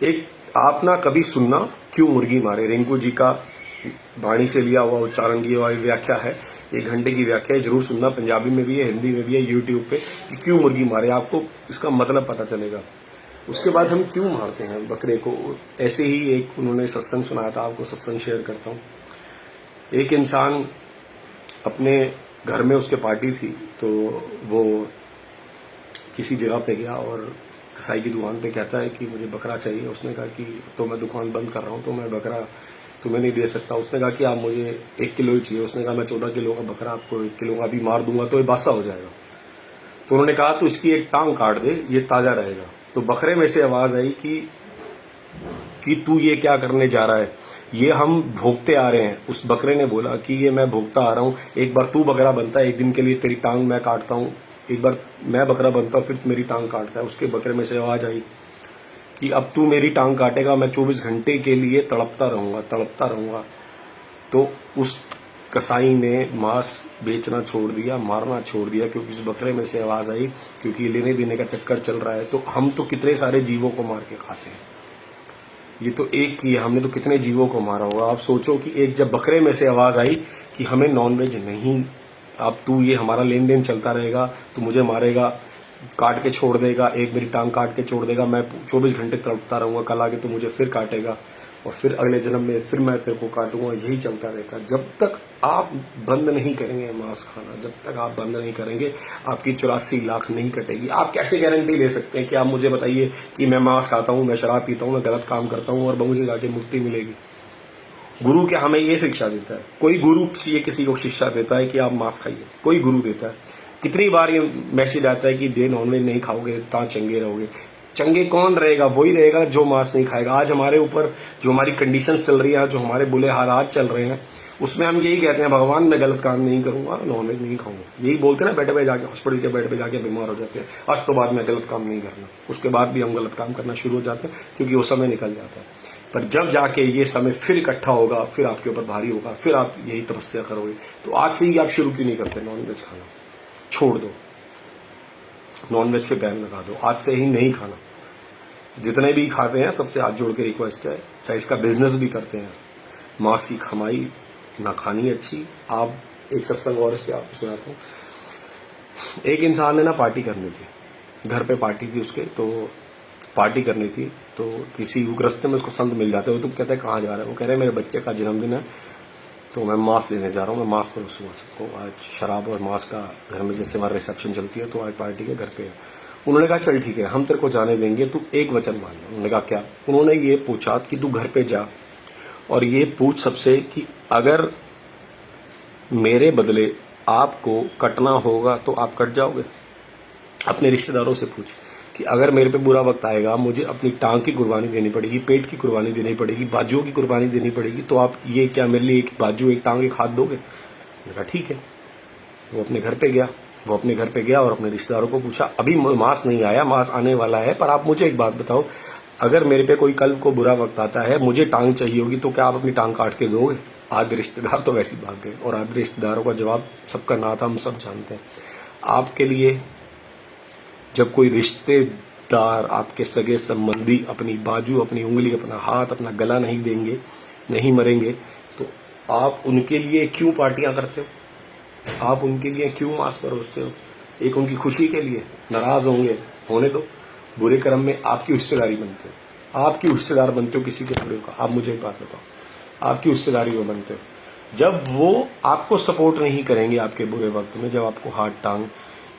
[SPEAKER 1] एक आप ना कभी सुनना, क्यों मुर्गी मारे, रिंकू जी का वाणी से लिया हुआ उच्चारण की हुआ व्याख्या है, 1 घंटे की व्याख्या है, जरूर सुनना। पंजाबी में भी है, हिंदी में भी है, यूट्यूब पे, कि क्यों मुर्गी मारे, आपको इसका मतलब पता चलेगा। उसके बाद हम क्यों मारते हैं बकरे को। ऐसे ही एक उन्होंने सत्संग सुनाया था, आपको सत्संग शेयर करता हूँ। एक इंसान अपने घर में, उसके पार्टी थी, तो वो किसी जगह पे गया और कसाई की दुकान पे कहता है कि मुझे बकरा चाहिए। उसने कहा कि तो मैं दुकान बंद कर रहा हूँ, तो मैं बकरा तुम्हें नहीं दे सकता। उसने कहा कि आप मुझे 1 किलो ही चाहिए। उसने कहा मैं 14 किलो का बकरा आपको 1 किलो का भी मार दूंगा तो ये बासा हो जाएगा। तो उन्होंने कहा तो इसकी एक टांग काट दे, ये ताजा रहेगा। तो बकरे में से आवाज आई कि तू ये क्या करने जा रहा है, ये हम भोगते आ रहे हैं। उस बकरे ने बोला कि ये मैं भोगता आ रहा हूँ, एक बार तू बकरा बनता है, 1 दिन के लिए तेरी टांग मैं काटता हूँ, एक बार मैं बकरा बनता हूँ, फिर मेरी टांग काटता है। उसके बकरे में से आवाज आई कि अब तू मेरी टांग काटेगा, मैं 24 घंटे के लिए तड़पता रहूंगा। तो उस कसाई ने मांस बेचना छोड़ दिया, मारना छोड़ दिया, क्योंकि उस बकरे में से आवाज आई, क्योंकि लेने देने का चक्कर चल रहा है। तो हम तो कितने सारे जीवों को मार के खाते हैं, ये तो एक की है, हमने तो कितने जीवों को मारा होगा। आप सोचो कि एक जब बकरे में से आवाज आई कि हमें नॉनवेज नहीं, अब तू ये हमारा लेन देन चलता रहेगा, तू मुझे मारेगा, काट के छोड़ देगा, एक मेरी टांग काट के छोड़ देगा, मैं 24 घंटे तड़पता रहूंगा, कल आके तो मुझे फिर काटेगा और फिर अगले जन्म में फिर मैं तेरे को काटूंगा। यही चलता रहेगा। जब तक आप बंद नहीं करेंगे मांस खाना, जब तक आप बंद नहीं करेंगे, आपकी 84 लाख नहीं कटेगी। आप कैसे गारंटी ले सकते हैं कि आप मुझे बताइए कि मैं मांस खाता हूं, मैं शराब पीता हूं, मैं गलत काम करता हूं और मुझे जाके मुक्ति मिलेगी? गुरु क्या हमें ये शिक्षा देता है? कोई गुरु किसी को शिक्षा देता है कि आप मांस खाइए? कोई गुरु देता है? कितनी बार ये मैसेज आता है कि डे नॉनवेज नहीं खाओगे तो चंगे रहोगे। चंगे कौन रहेगा? वही रहेगा जो मांस नहीं खाएगा। आज हमारे ऊपर जो हमारी कंडीशन चल रही है, जो हमारे बुरे हालात चल रहे हैं, उसमें हम यही कहते हैं भगवान मैं गलत काम नहीं करूंगा, नॉनवेज नहीं खाऊंगा। यही बोलते हैं ना, बेड पे जाके, हॉस्पिटल के बेड पे जाके बीमार हो जाते हैं, आज तो बाद में गलत काम नहीं करना। उसके बाद भी हम गलत काम करना शुरू हो जाते हैं, क्योंकि वो समय निकल जाता है। पर जब जाके ये समय फिर इकट्ठा होगा, फिर आपके ऊपर भारी होगा, फिर आप यही तपस्या करोगे। तो आज से ही आप शुरू क्यों नहीं करते? नॉनवेज खाना छोड़ दो, नॉनवेज पे बैन लगा दो, आज से ही नहीं खाना। जितने भी खाते हैं सबसे हाथ जोड़ के रिक्वेस्ट है, चाहे इसका बिजनेस भी करते हैं, मांस की कमाई ना खानी अच्छी। आप एक सत्संग और इस पे आपको सुनाता हूँ। एक इंसान ने ना पार्टी करनी थी, घर पे पार्टी थी उसके, तो पार्टी करनी थी। तो किसी रास्ते में उसको संत मिल जाते हो, तो कहते हैं कहाँ जा रहे हैं? वो कह रहे हैं मेरे बच्चे का जन्मदिन है, तो मैं मांस लेने जा रहा हूँ, मैं मांस परोसूंगा सबको। आज शराब और मांस का घर में जैसे हमारे रिसेप्शन चलती है, तो आज पार्टी के घर पे है। उन्होंने कहा चल ठीक है, हम तेरे को जाने देंगे, तू एक वचन मान ले। उन्होंने कहा क्या? उन्होंने ये पूछा कि तू घर पे जा और ये पूछ सबसे कि अगर मेरे बदले आपको कटना होगा तो आप कट जाओगे? अपने रिश्तेदारों से पूछ कि अगर मेरे पे बुरा वक्त आएगा, मुझे अपनी टांग की कुर्बानी देनी पड़ेगी, पेट की कुर्बानी देनी पड़ेगी, बाजुओं की कुर्बानी देनी पड़ेगी, तो आप ये क्या मेरे लिए एक बाजू एक टांग एक हाथ दोगे? मैंने कहा ठीक है। वो अपने घर पे गया और अपने रिश्तेदारों को पूछा, अभी मांस नहीं आया, मांस आने वाला है, पर आप मुझे एक बात बताओ, अगर मेरे पे कोई कल को बुरा वक्त आता है, मुझे टांग चाहिए होगी, तो क्या आप अपनी टांग काट के दोगे? आधे रिश्तेदार तो वैसे भाग गए और आधे रिश्तेदारों का जवाब सबका ना था, हम सब जानते हैं। आपके लिए जब कोई रिश्तेदार, आपके सगे संबंधी अपनी बाजू, अपनी उंगली, अपना हाथ, अपना गला नहीं देंगे, नहीं मरेंगे, तो आप उनके लिए क्यों पार्टियां करते हो? आप उनके लिए क्यों मांस परोसते हो? एक उनकी खुशी के लिए। नाराज होंगे, होने दो, बुरे कर्म में आपकी हिस्सेदारी बनते हो, आप क्यों हिस्सेदार बनते हो किसी के बुरे का? आप मुझे एक बात बताओ, आप क्यों हिस्सेदारी में बनते हो? जब वो आपको सपोर्ट नहीं करेंगे आपके बुरे वक्त में, जब आपको हाथ टांग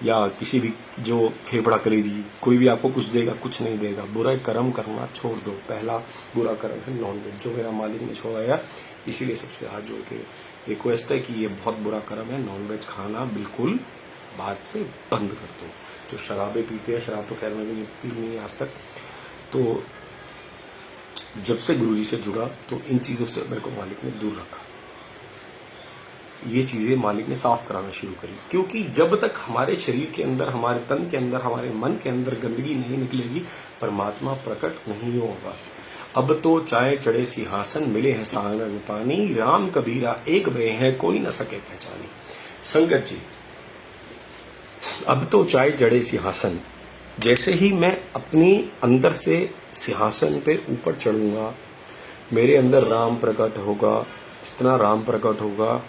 [SPEAKER 1] या किसी भी जो फेफड़ा कलेजी, कोई भी आपको कुछ देगा, कुछ नहीं देगा। बुरा कर्म करना छोड़ दो। पहला बुरा कर्म है नॉनवेज, जो मेरा मालिक ने छोड़ाया। इसीलिए सबसे हाथ जोड़ के रिक्वेस्ट है कि ये बहुत बुरा कर्म है, नॉनवेज खाना बिल्कुल बाद से बंद कर दो। जो शराबें पीते हैं, शराब तो खैर मैं भी पी नहीं आज तक, तो जब से गुरुजी से जुड़ा तो इन चीज़ों से मेरे को मालिक ने दूर रखा। ये चीज़ें मालिक ने साफ कराना शुरू करी, क्योंकि जब तक हमारे शरीर के अंदर, हमारे तन के अंदर, हमारे मन के अंदर गंदगी नहीं निकलेगी, परमात्मा प्रकट नहीं होगा। अब तो चाहे चढ़े सिंहासन, मिले हैं सागर पानी, राम कबीरा एक भय है, कोई न सके पहचानी। संगत जी, अब तो चाहे चढ़े सिंहासन, जैसे ही मैं अपनी अंदर से सिंहासन पे ऊपर चढ़ूंगा, मेरे अंदर राम प्रकट होगा। जितना राम प्रकट होगा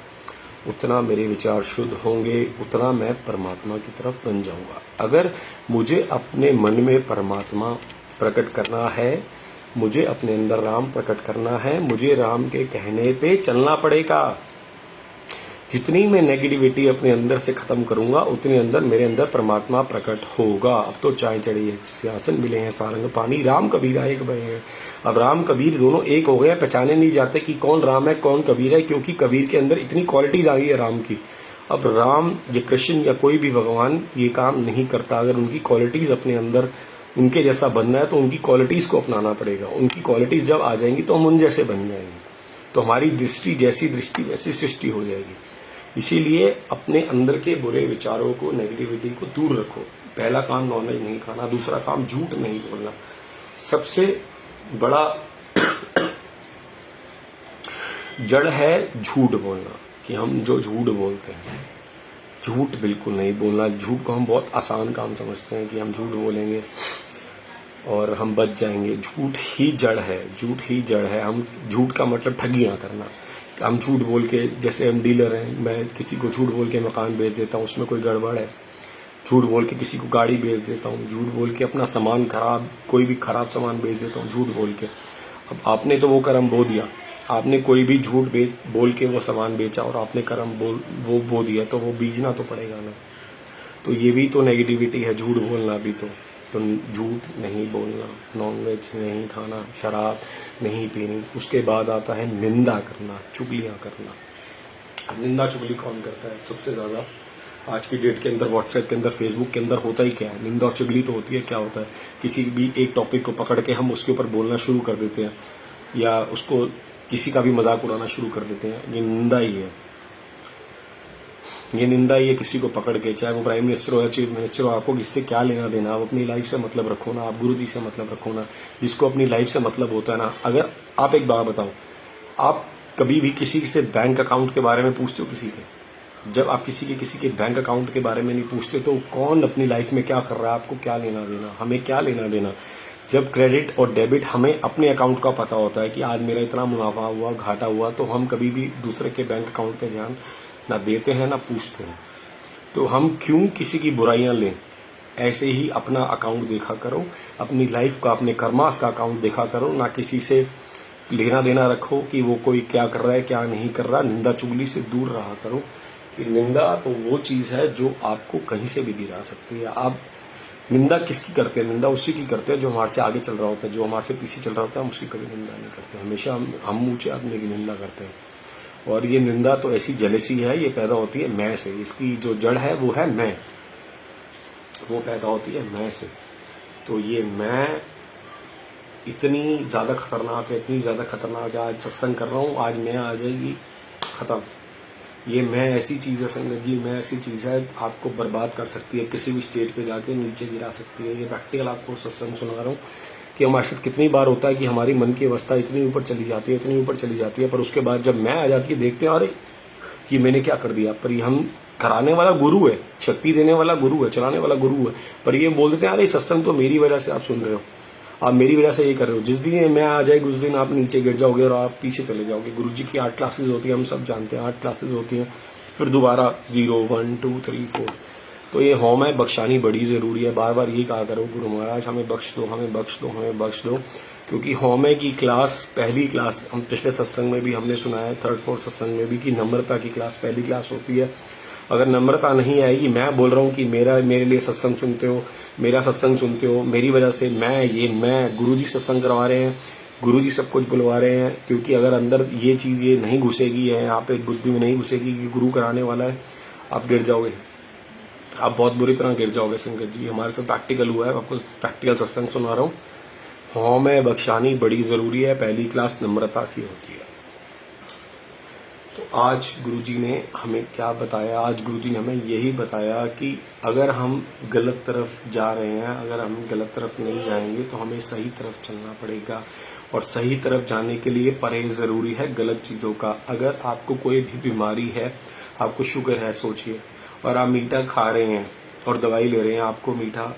[SPEAKER 1] उतना मेरे विचार शुद्ध होंगे, उतना मैं परमात्मा की तरफ बन जाऊंगा। अगर मुझे अपने मन में परमात्मा प्रकट करना है, मुझे अपने अंदर राम प्रकट करना है, मुझे राम के कहने पे चलना पड़ेगा। जितनी मैं नेगेटिविटी अपने अंदर से खत्म करूंगा, उतने अंदर मेरे अंदर परमात्मा प्रकट होगा। अब तो चाय चढ़ी सिंहासन, मिले हैं सारंग पानी, राम कबीरा एक भय है। अब राम कबीर दोनों एक हो गए, पहचाने नहीं जाते कि कौन राम है कौन कबीर है, क्योंकि कबीर के अंदर इतनी क्वालिटीज आ गई है राम की। अब राम या कृष्ण या कोई भी भगवान ये काम नहीं करता। अगर उनकी क्वालिटीज अपने अंदर उनके जैसा बनना है तो उनकी क्वालिटीज को अपनाना पड़ेगा। उनकी क्वालिटीज जब आ जाएंगी तो हम उन जैसे बन जाएंगे, तो हमारी दृष्टि जैसी दृष्टि वैसी सृष्टि हो जाएगी। इसीलिए अपने अंदर के बुरे विचारों को, नेगेटिविटी को दूर रखो। पहला काम नॉनवेज नहीं खाना, दूसरा काम झूठ नहीं बोलना। सबसे बड़ा जड़ है झूठ बोलना, कि हम जो झूठ बोलते हैं, झूठ बिल्कुल नहीं बोलना। झूठ को हम बहुत आसान काम समझते हैं कि हम झूठ बोलेंगे और हम बच जाएंगे। झूठ ही जड़ है, झूठ ही जड़ है। हम झूठ का मतलब ठगियां करना। हम झूठ बोल के, जैसे हम डीलर हैं, मैं किसी को झूठ बोल के मकान बेच देता हूँ, उसमें कोई गड़बड़ है। झूठ बोल के किसी को गाड़ी बेच देता हूँ, झूठ बोल के अपना सामान खराब, कोई भी खराब सामान बेच देता हूँ झूठ बोल के। अब आपने तो वो कर्म बो दिया, आपने कोई भी झूठ बोल के वो सामान बेचा और आपने कर्म वो बो दिया, तो वो बीजना तो पड़ेगा ना। तो ये भी तो नेगेटिविटी है, झूठ बोलना भी तो झूठ नहीं बोलना, नॉनवेज नहीं खाना, शराब नहीं पीनी। उसके बाद आता है निंदा करना, चुगलियां करना। अब निंदा चुगली कौन करता है सबसे ज्यादा? आज की डेट के अंदर व्हाट्सएप के अंदर, फेसबुक के अंदर होता ही क्या है? निंदा और चुगली तो होती है। क्या होता है? किसी भी एक टॉपिक को पकड़ के हम उसके ऊपर बोलना शुरू कर देते हैं, या उसको किसी का भी मजाक उड़ाना शुरू कर देते हैं। ये निंदा ही है, ये निंदा ही है। किसी को पकड़ के, चाहे वो प्राइम मिनिस्टर हो या चीफ मिनिस्टर हो, आपको इससे क्या लेना देना? आप अपनी लाइफ से मतलब रखो ना, आप गुरु जी से मतलब रखो ना। जिसको अपनी लाइफ से मतलब होता है ना, अगर आप एक बात बताओ, आप कभी भी किसी से बैंक अकाउंट के बारे में पूछते हो? किसी के जब आप किसी के बैंक अकाउंट के बारे में नहीं पूछते, तो कौन अपनी लाइफ में क्या कर रहा है आपको क्या लेना देना? हमें क्या लेना देना? जब क्रेडिट और डेबिट हमें अपने अकाउंट का पता होता है कि आज मेरा इतना मुनाफा हुआ, घाटा हुआ, तो हम कभी भी दूसरे के बैंक अकाउंट पे ध्यान ना देते हैं ना पूछते हैं। तो हम क्यों किसी की बुराइयां लें? ऐसे ही अपना अकाउंट देखा करो, अपनी लाइफ का, अपने कर्मास का अकाउंट देखा करो, ना किसी से लेना देना रखो कि वो कोई क्या कर रहा है क्या नहीं कर रहा। निंदा चुगली से दूर रहा करो, कि निंदा तो वो चीज है जो आपको कहीं से भी गिरा सकती है। आप निंदा किसकी करते हैं? निंदा उसी की करते हैं जो हमारे से आगे चल रहा होता है, जो हमारे से पीछे चल रहा होता है, हम उसकी कभी निंदा नहीं करते। हमेशा हम ऊंचे आदमी की निंदा करते हैं। और ये निंदा तो ऐसी जेलसी है, ये पैदा होती है मैं से। इसकी जो जड़ है वो है मैं, वो पैदा होती है मैं से। तो ये मैं इतनी ज्यादा खतरनाक है, इतनी ज्यादा खतरनाक है। आज सत्संग कर रहा हूँ, आज मैं आ जाएगी, खत्म। ये मैं ऐसी चीज है संगत जी, मैं ऐसी चीज है, आपको बर्बाद कर सकती है, किसी भी स्टेज पे जाके नीचे गिरा सकती है। ये प्रैक्टिकल आपको सत्संग सुना रहा हूँ कि हमारे साथ कितनी बार होता है कि हमारी मन की अवस्था इतनी ऊपर चली जाती है, इतनी ऊपर चली जाती है, पर उसके बाद जब मैं आ जाती है, देखते हैं अरे कि मैंने क्या कर दिया। पर ये हम कराने वाला गुरु है, शक्ति देने वाला गुरु है, चलाने वाला गुरु है, पर ये बोल देते हैं अरे सत्संग तो मेरी वजह से आप सुन रहे हो, आप मेरी वजह से ये कर रहे हो। जिस दिन मैं आ जाएगी उस दिन आप नीचे गिर जाओगे और आप पीछे चले जाओगे। गुरु जी की 8 क्लासेस होती है, हम सब जानते हैं 8 क्लासेस होती हैं, फिर दोबारा 0 1 2 3 4। तो ये होम है, बख्शानी बड़ी जरूरी है। बार बार ये कहा करो गुरु महाराज हमें बख्श दो, हमें बख्श दो, हमें बख्श दो। क्योंकि होमे की क्लास, पहली क्लास, हम पिछले सत्संग में भी हमने सुना है, 3rd 4th सत्संग में भी, कि नम्रता की क्लास पहली क्लास होती है। अगर नम्रता नहीं आएगी, मैं बोल रहा हूँ कि मेरे लिए सत्संग सुनते हो, मेरा सत्संग सुनते हो, मेरी वजह से मैं गुरुजी सत्संग करवा रहे हैं, गुरुजी सब कुछ बुलवा रहे हैं, क्योंकि अगर अंदर ये चीज़ ये नहीं घुसेगी है, यहाँ पे बुद्धि में नहीं घुसेगी कि गुरु कराने वाला है, आप गिर जाओगे, आप बहुत बुरी तरह गिर जाओगे। संगत जी, हमारे साथ प्रैक्टिकल हुआ है, आपको प्रैक्टिकल सत्संग सुना रहा हूँ। हाँ में बख्शानी बड़ी जरूरी है, पहली क्लास नम्रता की होती है। तो आज गुरुजी ने हमें क्या बताया? आज गुरुजी ने हमें यही बताया कि अगर हम गलत तरफ जा रहे हैं, अगर हम गलत तरफ नहीं जाएंगे तो हमें सही तरफ चलना पड़ेगा, और सही तरफ जाने के लिए परहेज जरूरी है गलत चीजों का। अगर आपको कोई भी बीमारी है, आपको शुगर है सोचिए, और आप मीठा खा रहे हैं और दवाई ले रहे हैं, आपको मीठा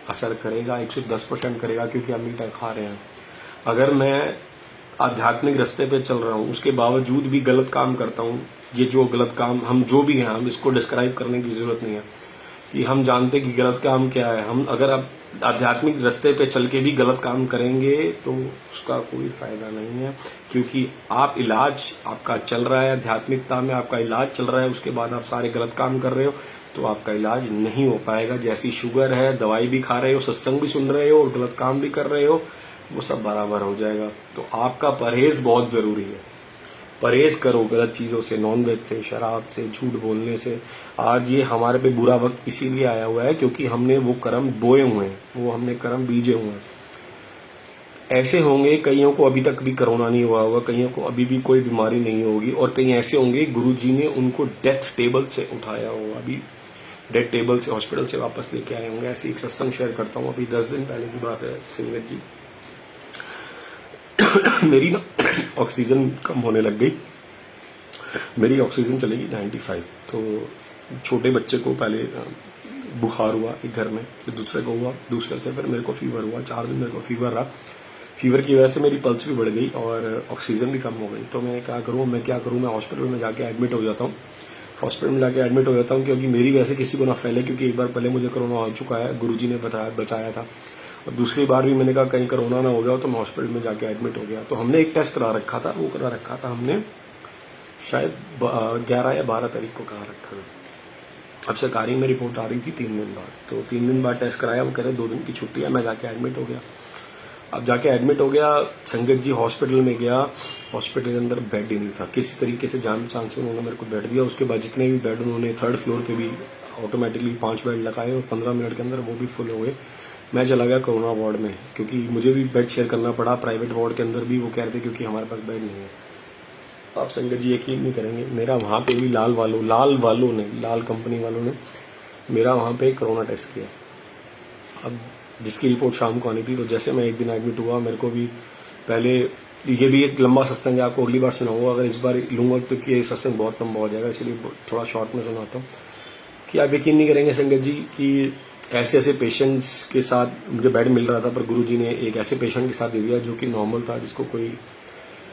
[SPEAKER 1] असर करेगा, 110% करेगा, क्योंकि आप मीठा खा रहे हैं। अगर मैं आध्यात्मिक रास्ते पे चल रहा हूँ, उसके बावजूद भी गलत काम करता हूँ, ये जो गलत काम हम जो भी हैं, हम इसको डिस्क्राइब करने की जरूरत नहीं है कि हम जानते कि गलत काम क्या है। हम अगर आप आध्यात्मिक रास्ते पे चल के भी गलत काम करेंगे तो उसका कोई फायदा नहीं है, क्योंकि आप इलाज आपका चल रहा है, आध्यात्मिकता में आपका इलाज चल रहा है, उसके बाद आप सारे गलत काम कर रहे हो तो आपका इलाज नहीं हो पाएगा। जैसी शुगर है, दवाई भी खा रहे हो, सत्संग भी सुन रहे हो और गलत काम भी कर रहे हो, वो सब बराबर हो जाएगा। तो आपका परहेज बहुत जरूरी है, परहेज करो गलत चीजों से, नॉनवेज से, शराब से, झूठ बोलने से। आज ये हमारे पे बुरा वक्त इसीलिए आया हुआ है क्योंकि हमने वो कर्म बोए हुए हैं, वो हमने कर्म बीजे हुए हैं। ऐसे होंगे कईयों को अभी तक भी कोरोना नहीं हुआ होगा, कईयों को अभी भी कोई बीमारी नहीं होगी, और कई ऐसे होंगे गुरुजी ने उनको डेथ टेबल से उठाया होगा, अभी डेथ टेबल से हॉस्पिटल से वापस लेके आए होंगे। ऐसे एक सत्संग शेयर करता हूँ, अभी 10 दिन पहले की बात है संगत जी। मेरी ना ऑक्सीजन कम होने लग गई, मेरी ऑक्सीजन चलेगी 95। तो छोटे बच्चे को पहले बुखार हुआ एक घर में, फिर दूसरे को हुआ, दूसरे से फिर मेरे को फीवर हुआ, 4 दिन मेरे को फीवर रहा। फीवर की वजह से मेरी पल्स भी बढ़ गई और ऑक्सीजन भी कम हो गई। तो मैं क्या करूँ, मैं हॉस्पिटल में जाके एडमिट हो जाता हूँ, हॉस्पिटल में जाके एडमिट हो जाता हूँ, क्योंकि मेरी वजह से किसी को ना फैले, क्योंकि एक बार पहले मुझे कोरोना हो चुका है, गुरुजी ने बचाया था, और दूसरी बार भी मैंने कहा कहीं कोरोना ना हो गया, तो मैं हॉस्पिटल में जाके एडमिट हो गया। तो हमने एक टेस्ट करा रखा था, वो करा रखा था हमने शायद 11 या 12 तारीख को करा रखा था। अब सरकारी में रिपोर्ट आ रही थी 3 दिन बाद, तो 3 दिन बाद टेस्ट कराया, वो कह रहे 2 दिन की छुट्टी है। मैं जाके एडमिट हो गया। अब जाके एडमिट हो गया, संगत जी हॉस्पिटल में गया, हॉस्पिटल के अंदर बेड ही नहीं था, किसी तरीके से जान पहचान से उन्होंने मेरे को बेड दिया। उसके बाद जितने भी बेड, उन्होंने 3rd फ्लोर पे भी ऑटोमेटिकली 5 बेड लगाए और 15 मिनट के अंदर वो भी फुल हो गए। मैं चला गया कोरोना वार्ड में, क्योंकि मुझे भी बेड शेयर करना पड़ा प्राइवेट वार्ड के अंदर भी। वो कह रहे थे क्योंकि हमारे पास बेड नहीं है। आप संगत जी यकीन नहीं करेंगे, मेरा वहाँ पे भी लाल कंपनी वालों ने मेरा वहाँ पे कोरोना टेस्ट किया। अब जिसकी रिपोर्ट शाम को आनी थी, तो जैसे मैं एक दिन एडमिट हुआ, मेरे को भी पहले, ये भी एक लंबा सत्संग है, आपको अगली बार सुनाऊंगा, अगर इस बार लूंगा तो ये सत्संग बहुत लंबा हो जाएगा, इसलिए थोड़ा शॉर्ट में सुनाता हूँ। कि आप यकीन नहीं करेंगे संगत जी कि ऐसे ऐसे पेशेंट्स के साथ मुझे बेड मिल रहा था, पर गुरुजी ने एक ऐसे पेशेंट के साथ दे दिया जो कि नॉर्मल था, जिसको कोई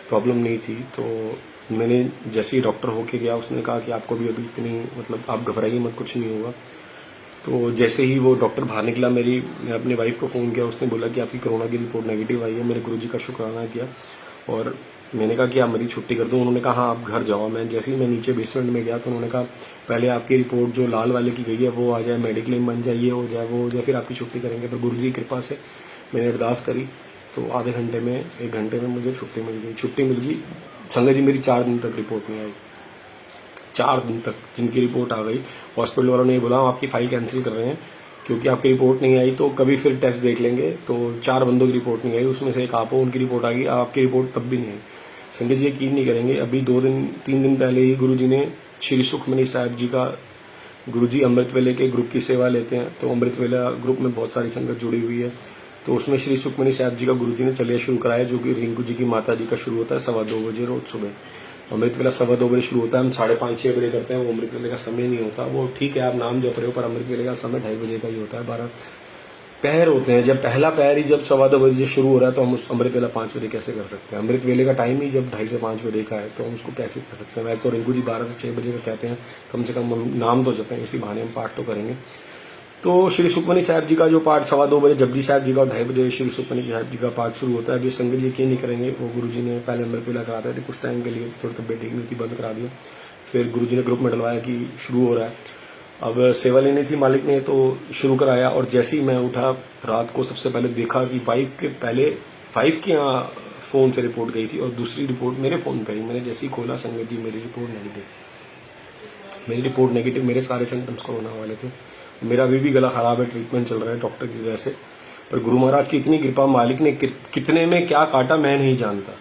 [SPEAKER 1] प्रॉब्लम नहीं थी। तो मैंने जैसे ही डॉक्टर होके गया, उसने कहा कि आपको भी अभी इतनी, मतलब आप घबराइए मत, कुछ नहीं होगा। तो जैसे ही वो डॉक्टर बाहर निकला, मैं अपनी वाइफ को फ़ोन किया, उसने बोला कि आपकी कोरोना की रिपोर्ट नेगेटिव आई है। मेरे गुरुजी का शुक्राना किया और मैंने कहा कि आप मेरी छुट्टी कर दो। उन्होंने कहा हाँ आप घर जाओ। मैं जैसे ही मैं नीचे बेसमेंट में गया, तो उन्होंने कहा पहले आपकी रिपोर्ट जो लाल वाले की गई है वो आ जाए, मेडिक्लेम बन जाए, ये हो जाए, वो हो जाए, फिर आपकी छुट्टी करेंगे। पर गुरुजी की कृपा से मैंने अरदास करी, तो आधे घंटे में, 1 घंटे में मुझे छुट्टी मिल गई। संगत जी मेरी 4 दिन तक रिपोर्ट नहीं आई, 4 दिन तक। जिनकी रिपोर्ट आ गई, हॉस्पिटल वालों ने ये बोला हम आपकी फाइल कैंसिल कर रहे हैं, क्योंकि आपकी रिपोर्ट नहीं आई, तो कभी फिर टेस्ट देख लेंगे। तो 4 बंदों की रिपोर्ट नहीं आई, उसमें से एक आप हो, उनकी रिपोर्ट आ गई, आपकी रिपोर्ट तब भी नहीं आई। संगत जी यकीन नहीं करेंगे, अभी 3 दिन पहले ही गुरुजी ने श्री सुखमनी साहब जी का, गुरुजी अमृत वेले के ग्रुप की सेवा लेते हैं, तो अमृत वेला ग्रुप में बहुत सारी संगत जुड़ी हुई है। तो उसमें श्री सुखमनी साहब जी का गुरुजी ने चलिया शुरू कराया, जो कि रिंकू जी की माता जी का शुरू होता है 2:15 बजे रोज सुबह। अमृत वेला 2:15 बजे शुरू होता है, हम 5:30-6 बजे करते हैं। वो अमृत वेले का समय नहीं होता, वो ठीक है आप नाम जप रहे हो, पर अमृत वेले का समय 2:30 बजे का ही होता है। 12 पहर होते हैं, जब पहला पहर ही जब 2:15 बजे शुरू हो रहा है, तो हम उस अमृत वेला 5 बजे कैसे कर सकते हैं? अमृत वेले का टाइम ही जब 2:30 से 5 बजे का है, तो हम उसको कैसे कर सकते हैं? वैसे तो रिंकू जी 12 से 6 बजे का कहते हैं, कम से कम हम नाम तो जपें, इसी बहाने हम पाठ तो करेंगे। तो श्री सुखमनी साहब जी का जो पाठ 2:15 बजे जपजी साहब जी का और 2:30 बजे श्री सुखमनी साहब जी का पाठ शुरू होता है। अभी संगत जी यकीन नहीं करेंगे, वो गुरु जी ने पहले अमृत वेला कराते थे कुछ टाइम के लिए, थोड़ी तबियत ठीक नहीं थी, बंद करा दिया। फिर गुरु जी ने ग्रुप में डलवाया कि शुरू हो रहा है। अब सेवा लेनी थी मालिक ने, तो शुरू कराया। और जैसे ही मैं उठा रात को, सबसे पहले देखा कि वाइफ के यहाँ फोन से रिपोर्ट गई थी और दूसरी रिपोर्ट मेरे फोन पे आई। मैंने जैसे ही खोला, संगत जी मेरी रिपोर्ट नेगेटिव, मेरे सारे सिम्टम्स कोरोना वाले थे। मेरा अभी भी गला खराब है, ट्रीटमेंट चल रहा है डॉक्टर की वजह से। पर गुरु महाराज की इतनी कृपा, मालिक ने कितने में क्या काटा मैं नहीं जानता।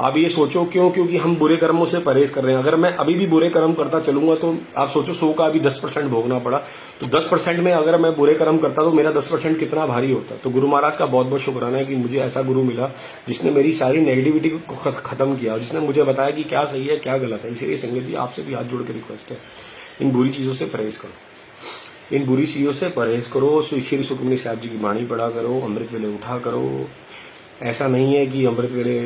[SPEAKER 1] आप ये सोचो क्यों? क्योंकि हम बुरे कर्मों से परहेज कर रहे हैं। अगर मैं अभी भी बुरे कर्म करता चलूंगा तो आप सोचो 100 का अभी 10% भोगना पड़ा, तो 10% में अगर मैं बुरे कर्म करता तो मेरा 10% कितना भारी होता। तो गुरु महाराज का बहुत बहुत शुक्राना है कि मुझे ऐसा गुरु मिला जिसने मेरी सारी नेगेटिविटी को खत्म किया और जिसने मुझे बताया कि क्या सही है क्या गलत है। इसीलिए संगत जी आपसे भी हाथ जोड़ के रिक्वेस्ट है, इन बुरी चीजों से परहेज करो, श्री सुखमनी साहब जी की वाणी पढ़ा करो, अमृत वेले उठा करो। ऐसा नहीं है कि अमृत वेले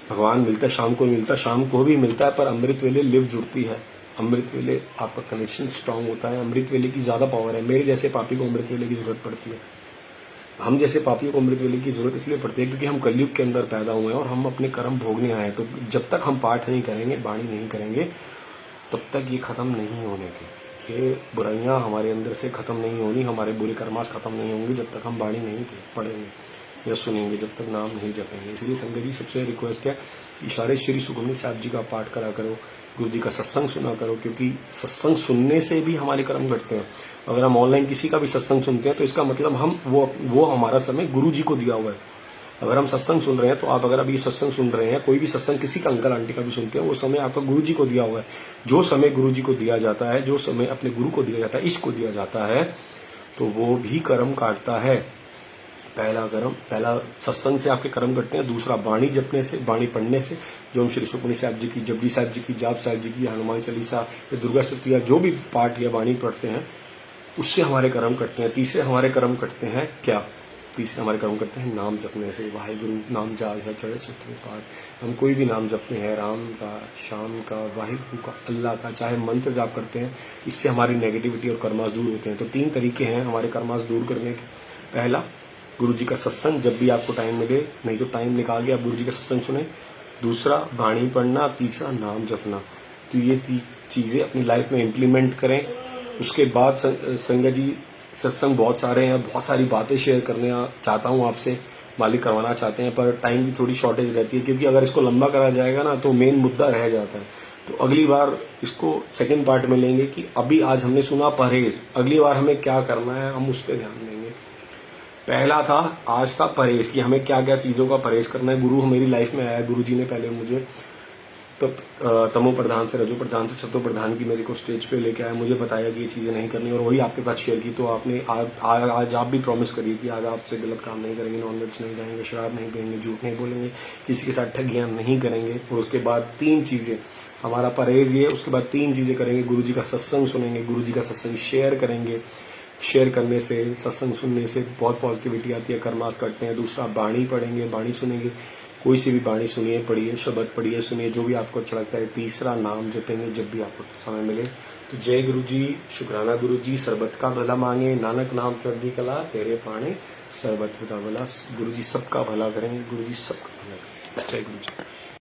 [SPEAKER 1] भगवान मिलता है, शाम को मिलता है, शाम को भी मिलता है, पर अमृत वेले लिव जुड़ती है। अमृत वेले आपका कनेक्शन स्ट्रांग होता है। अमृत वेले की ज्यादा पावर है। मेरे जैसे पापी को अमृत वेले की जरूरत पड़ती है। हम जैसे पापियों को अमृत वेले की जरूरत इसलिए पड़ती है क्योंकि हम कलयुग के अंदर पैदा हुए हैं और हम अपने कर्म भोगने आए हैं। तो जब तक हम पाठ नहीं करेंगे, वाणी नहीं करेंगे, तब तक ये खत्म नहीं होने के। ये बुराइयां हमारे अंदर से खत्म नहीं होनी, हमारे बुरे कर्मास खत्म नहीं होंगे जब तक हम वाणी नहीं पढ़ेंगे या सुनेंगे, जब तक नाम नहीं जपेंगे। इसलिए संगत जी सबसे रिक्वेस्ट है कि सारे श्री सुखमनी साहब जी का पाठ करा करो, गुरु जी का सत्संग सुना करो, क्योंकि सत्संग सुनने से भी हमारे कर्म घटते हैं। अगर हम ऑनलाइन किसी का भी सत्संग सुनते हैं तो इसका मतलब हम वो हमारा समय गुरु जी को दिया हुआ है। अगर हम सत्संग सुन रहे हैं तो आप अगर अभी सत्संग सुन रहे हैं, कोई भी सत्संग किसी का अंकल आंटी का भी सुनते हैं, वो समय आपका गुरु जी को दिया हुआ है। जो समय गुरु जी को दिया जाता है, जो समय अपने गुरु को दिया जाता है, इसको दिया जाता है, तो वो भी कर्म काटता है। पहला सत्संग से आपके कर्म कटते हैं, दूसरा वाणी जपने से, वाणी पढ़ने से, जो हम श्री सुखमनी साहब जी की, जपजी साहब जी की, जाप साहब जी की, हनुमान चालीसा या दुर्गा स्तुति या जो भी पाठ या वाणी पढ़ते हैं, उससे हमारे कर्म कटते हैं। तीसरे हमारे कर्म कटते हैं क्या? तीसरे हमारे कर्म करते हैं नाम जपने से। वाहिगुरु नाम जाज है चढ़े सुतरे पार। हम कोई भी नाम जपते हैं, राम का, श्याम का, वाहिगुरु का, अल्लाह का, चाहे मंत्र जाप करते हैं, इससे हमारी नेगेटिविटी और कर्मास दूर होते हैं। तो 3 तरीके हैं हमारे कर्मास दूर करने के। पहला, गुरु जी का सत्संग, जब भी आपको टाइम मिले, नहीं तो टाइम निकाल के आप गुरु जी का सत्संग सुने। दूसरा, वाणी पढ़ना। तीसरा, नाम जपना। तो ये चीजें अपनी लाइफ में इम्प्लीमेंट करें। उसके बाद संगत जी सत्संग बहुत सारे हैं, बहुत सारी बातें शेयर करने चाहता हूँ आपसे, मालिक करवाना चाहते हैं, पर टाइम की थोड़ी शॉर्टेज रहती है, क्योंकि अगर इसको लंबा करा जाएगा ना तो मेन मुद्दा रह जाता है। तो अगली बार इसको सेकंड पार्ट में लेंगे कि अभी आज हमने सुना परहेज, अगली बार हमें क्या करना है, हम उस पर ध्यान देंगे। पहला था, आज था परहेज, कि हमें क्या क्या चीजों का परहेज करना है। गुरु मेरी लाइफ में आया, गुरु जी ने पहले मुझे तो तमो प्रधान से, रजो प्रधान से, सतो प्रधान की मेरे को स्टेज पे लेके आया, मुझे बताया कि ये चीजें नहीं करनी, और वही आपके पास शेयर की। तो आपने आज आप भी प्रॉमिस करिए कि आज आपसे गलत काम नहीं करेंगे, नॉनवेज नहीं खाएंगे, शराब नहीं पिएंगे, झूठ नहीं बोलेंगे, किसी के साथ ठगियां नहीं करेंगे। और उसके बाद 3 चीजें, हमारा परहेज ये, उसके बाद 3 चीजें करेंगे। गुरु जी का सत्संग सुनेंगे, गुरु जी का सत्संग शेयर करेंगे। शेयर करने से, सत्संग सुनने से बहुत पॉजिटिविटी आती है, कर्मास करते हैं। दूसरा, वाणी पढ़ेंगे, वाणी सुनेंगे, कोई सी भी वाणी सुनिए, पढ़िए, शब्द पढ़िए, सुनिए, जो भी आपको अच्छा लगता है। तीसरा, नाम जपेंगे जब भी आपको समय मिले। तो जय गुरु जी, शुक्राना गुरु जी। सरबत का भला मांगे, नानक नाम चढ़दी कला, तेरे पाने सरबत का भला। गुरु जी सबका भला करेंगे, गुरु जी सबका भला करेंगे। जय गुरु जी।